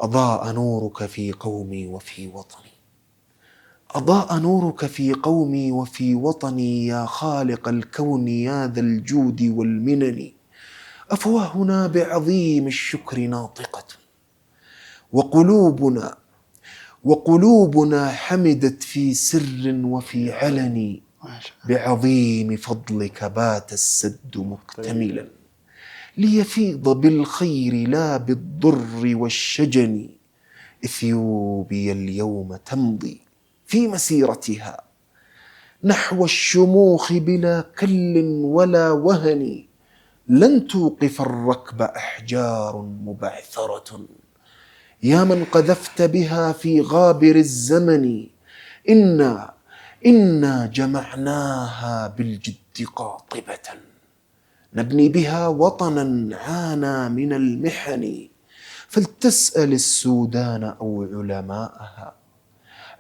أضاء نورك في قومي وفي وطني، أضاء نورك في قومي وفي وطني، يا خالق الكون يا ذا الجود والمنن. أفواهنا بعظيم الشكر ناطقة، وقلوبنا حمدت في سر وفي علن، بعظيم فضلك بات السد مكتملا، ليفيض بالخير لا بالضر والشجن. إثيوبيا اليوم تمضي في مسيرتها نحو الشموخ بلا كل ولا وهن، لن توقف الركب أحجار مبعثرة، يا من قذفت بها في غابر الزمن. إنا جمعناها بالجد قاطبة، نبني بها وطنا عانى من المحن، فلتسأل السودان أو علماءها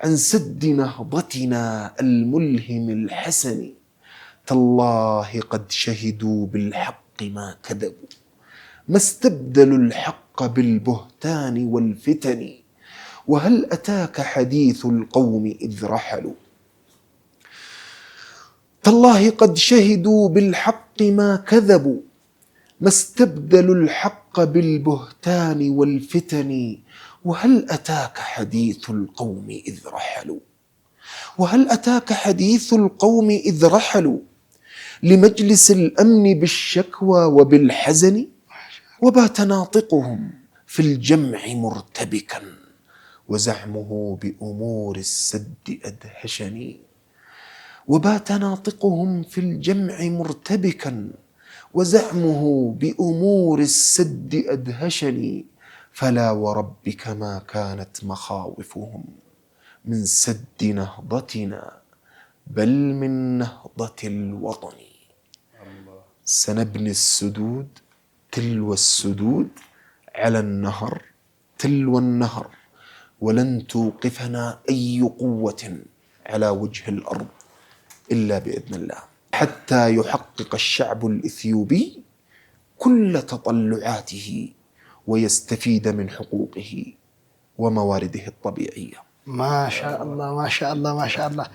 عن سد نهضتنا الملهم الحسن. تالله قد شهدوا بالحق ما كذبوا، ما استبدلوا الحق بالبهتان والفتن. وهل أتاك حديث القوم إذ رحلوا، تالله قد شهدوا بالحق ما كذبوا، ما استبدلوا الحق بالبهتان والفتن. وهل أتاك حديث القوم إذ رحلوا، وهل أتاك حديث القوم إذ رحلوا لمجلس الأمن بالشكوى وبالحزن، وبات ناطقهم في الجمع مرتبكا، وزعمه بأمور السد أدهشني. وبات ناطقهم في الجمع مرتبكا، وزعمه بأمور السد أدهشني. فلا وربك ما كانت مخاوفهم من سد نهضتنا، بل من نهضة الوطن. سنبني السدود تلو السدود على النهر تلو النهر، ولن توقفنا أي قوة على وجه الأرض إلا بإذن الله، حتى يحقق الشعب الإثيوبي كل تطلعاته ويستفيد من حقوقه وموارده الطبيعية. ما شاء الله ما شاء الله ما شاء الله.